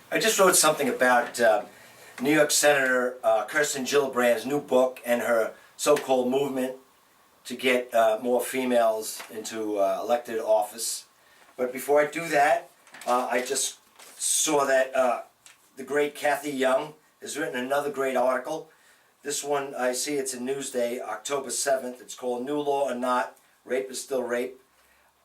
I just wrote something about New York Senator Kirsten Gillibrand's new book and her so-called movement to get more females into elected office. But before I do that, I just saw that the great Kathy Young has written another great article. This one, I see it's in Newsday, October 7th. It's called New Law or Not, Rape is Still Rape.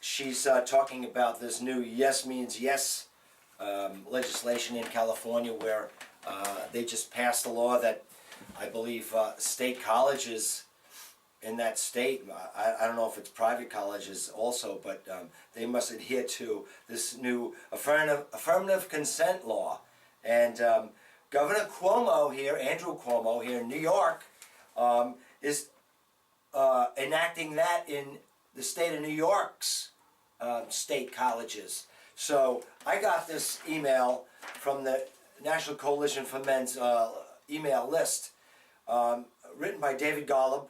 She's talking about this new Yes Means Yes legislation in California where they just passed a law that I believe state colleges in that state, I don't know if it's private colleges also, but they must adhere to this new affirmative consent law. And Governor Cuomo here, Andrew Cuomo here in New York, is enacting that in the state of New York's state colleges. So I got this email from the National Coalition for Men's email list, written by David Golub,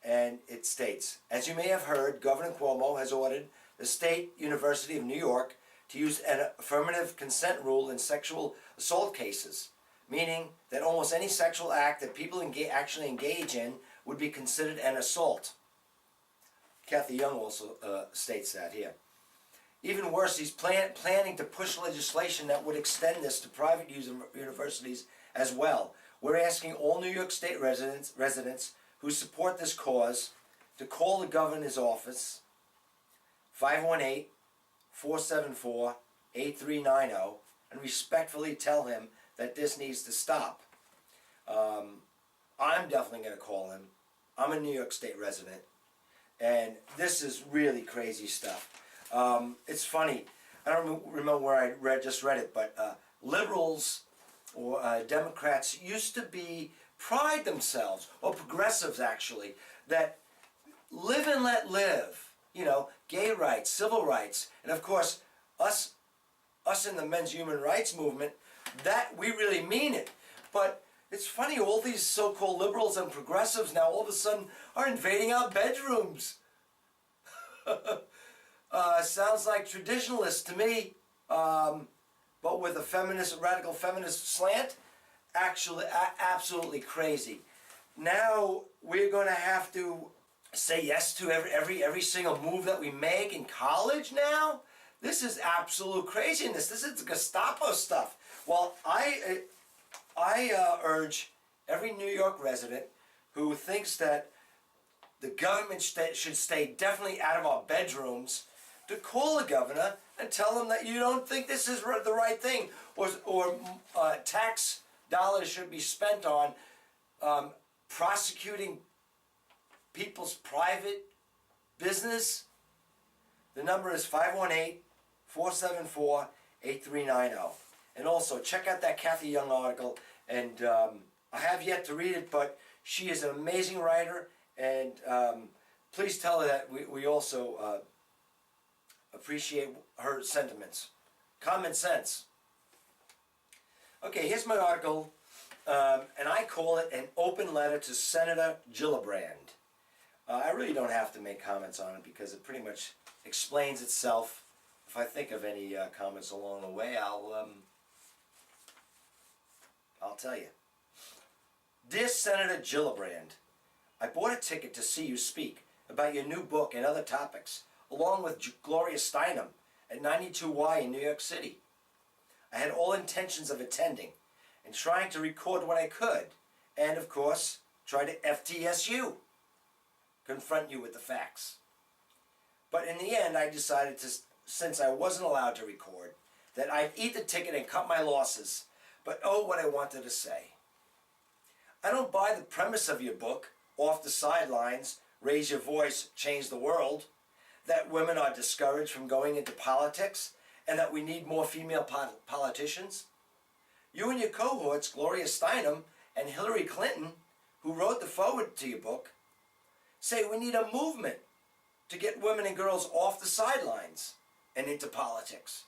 and it states, as you may have heard, Governor Cuomo has ordered the State University of New York to use an affirmative consent rule in sexual assault cases, meaning that almost any sexual act that people actually engage in would be considered an assault. Kathy Young also states that here. Even worse, he's planning to push legislation that would extend this to private universities as well. We're asking all New York State residents who support this cause to call the governor's office, 518-474-8390, and respectfully tell him that this needs to stop. I'm definitely going to call him. I'm a New York State resident, and this is really crazy stuff. It's funny. I don't remember where I just read it, but liberals or Democrats used to pride themselves, or progressives actually, that live and let live. You know, gay rights, civil rights, and of course, us in the men's human rights movement, that we really mean it. But it's funny, all these so-called liberals and progressives now all of a sudden are invading our bedrooms. Sounds like traditionalists to me, but with a radical feminist slant. Actually, absolutely crazy. Now we're going to have to say yes to every single move that we make in college now. This is absolute craziness. This is Gestapo stuff. Well, I urge every New York resident who thinks that the government should stay definitely out of our bedrooms to call the governor and tell him that you don't think this is the right thing, or tax dollars should be spent on prosecuting people's private business. The number is 518-474-8390. And also, check out that Kathy Young article. And I have yet to read it, but she is an amazing writer. And please tell her that we also appreciate her sentiments. Common sense. Okay, here's my article, and I call it an open letter to Senator Gillibrand. I really don't have to make comments on it because it pretty much explains itself. If I think of any comments along the way, I'll tell you. Dear Senator Gillibrand, I bought a ticket to see you speak about your new book and other topics, along with Gloria Steinem at 92Y in New York City. I had all intentions of attending and trying to record what I could, and of course, try to FTSU, confront you with the facts. But in the end, I decided to, since I wasn't allowed to record, that I'd eat the ticket and cut my losses. But oh, what I wanted to say. I don't buy the premise of your book, Off the Sidelines, Raise Your Voice, Change the World, that women are discouraged from going into politics, and that we need more female politicians. You and your cohorts, Gloria Steinem and Hillary Clinton, who wrote the foreword to your book, say we need a movement to get women and girls off the sidelines and into politics.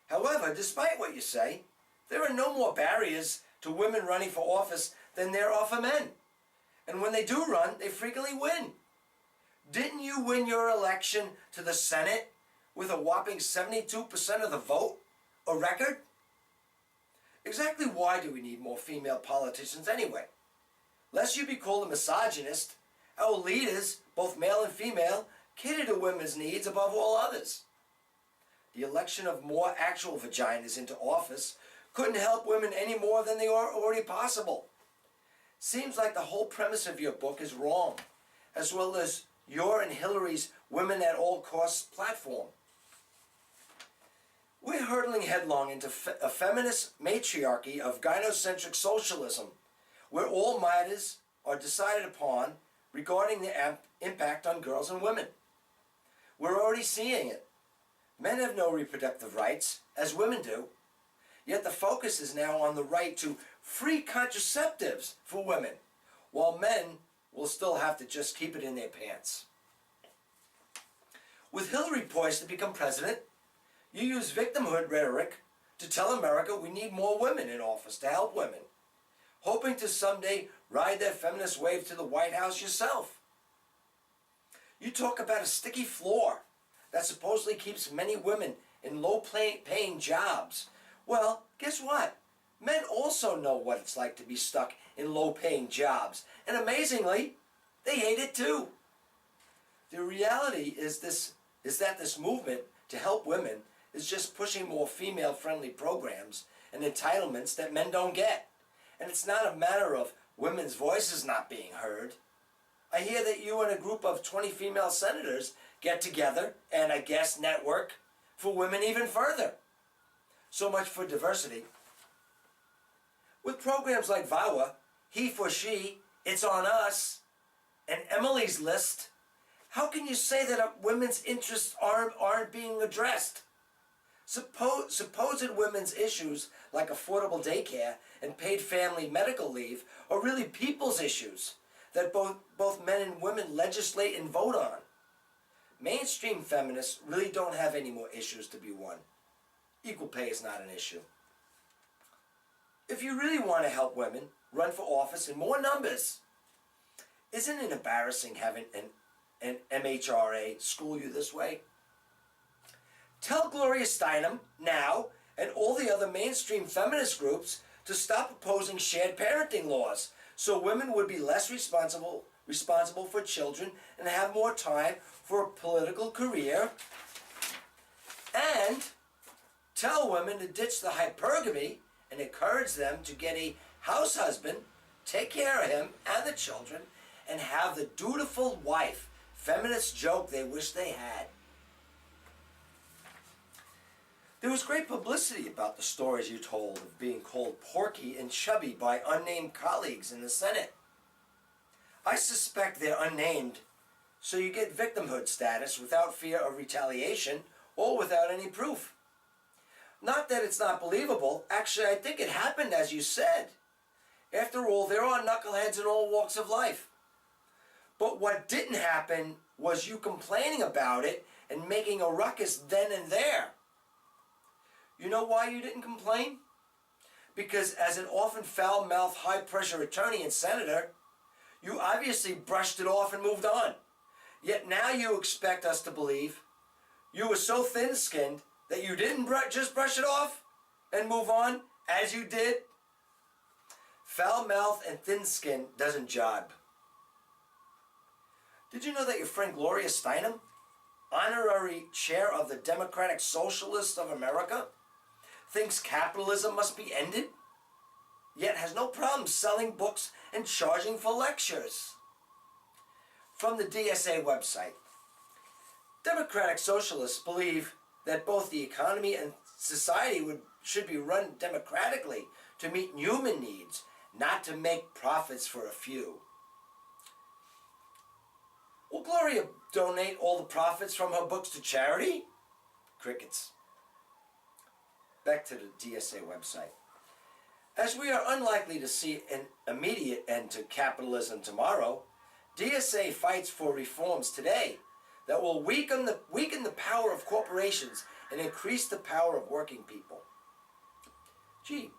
However, despite what you say, there are no more barriers to women running for office than there are for men. And when they do run, they frequently win. Didn't you win your election to the Senate with a whopping 72% of the vote, a record? Exactly why do we need more female politicians anyway? Lest you be called a misogynist, our leaders, both male and female, cater to women's needs above all others. The election of more actual vaginas into office couldn't help women any more than they are already possible. Seems like the whole premise of your book is wrong, as well as your and Hillary's Women at All Costs platform. We're hurtling headlong into a feminist matriarchy of gynocentric socialism, where all matters are decided upon regarding the impact on girls and women. We're already seeing it. Men have no reproductive rights, as women do, yet the focus is now on the right to free contraceptives for women, while men will still have to just keep it in their pants. With Hillary poised to become president, you use victimhood rhetoric to tell America we need more women in office to help women, hoping to someday ride that feminist wave to the White House yourself. You talk about a sticky floor that supposedly keeps many women in low-paying jobs. Well, guess what? Men also know what it's like to be stuck in low-paying jobs, and amazingly, they hate it too. The reality is that this movement to help women is just pushing more female-friendly programs and entitlements that men don't get. And it's not a matter of women's voices not being heard. I hear that you and a group of 20 female senators get together and, I guess, network for women even further. So much for diversity. With programs like VAWA, He for She, It's on Us, and Emily's List, how can you say that women's interests aren't being addressed? Supposed women's issues like affordable daycare and paid family medical leave are really people's issues that both men and women legislate and vote on. Mainstream feminists really don't have any more issues to be won. Equal pay is not an issue. If you really want to help women run for office in more numbers, isn't it embarrassing having an MHRA school you this way? Tell Gloria Steinem now and all the other mainstream feminist groups to stop opposing shared parenting laws so women would be less responsible for children and have more time for a political career. And tell women to ditch the hypergamy and encourage them to get a house husband, take care of him and the children, and have the dutiful wife feminist joke they wish they had. There was great publicity about the stories you told of being called porky and chubby by unnamed colleagues in the Senate. I suspect they're unnamed, so you get victimhood status without fear of retaliation or without any proof. Not that it's not believable. Actually, I think it happened as you said. After all, there are knuckleheads in all walks of life. But what didn't happen was you complaining about it and making a ruckus then and there. You know why you didn't complain? Because as an often foul-mouthed, high-pressure attorney and senator, you obviously brushed it off and moved on. Yet now you expect us to believe you were so thin-skinned that you didn't just brush it off and move on as you did. Foul-mouthed and thin-skinned doesn't jibe. Did you know that your friend Gloria Steinem, honorary chair of the Democratic Socialists of America, thinks capitalism must be ended, yet has no problem selling books and charging for lectures? From the DSA website, Democratic Socialists believe that both the economy and society should be run democratically to meet human needs, not to make profits for a few. Will Gloria donate all the profits from her books to charity? Crickets. Back to the DSA website. As we are unlikely to see an immediate end to capitalism tomorrow, DSA fights for reforms today that will weaken the power of corporations and increase the power of working people. Gee,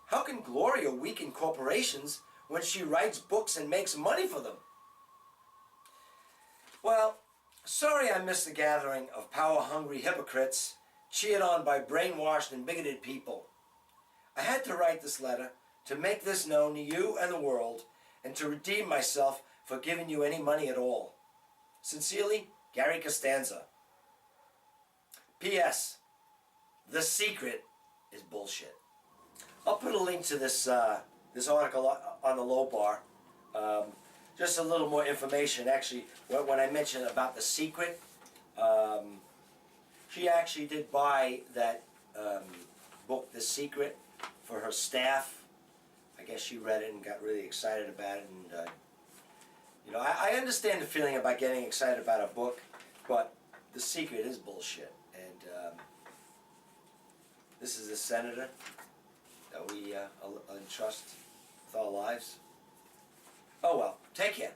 how can Gloria weaken corporations when she writes books and makes money for them? Well, sorry I missed the gathering of power-hungry hypocrites cheered on by brainwashed and bigoted people. I had to write this letter to make this known to you and the world, and to redeem myself for giving you any money at all. Sincerely, Gary Costanza. P.S. The secret is bullshit. I'll put a link to this this article on the low bar. Just a little more information. Actually, when I mentioned about The Secret, she actually did buy that book, The Secret, for her staff. I guess she read it and got really excited about it. And you know, I understand the feeling about getting excited about a book, but The Secret is bullshit. And this is a senator that we entrust with our lives. Oh well, take care.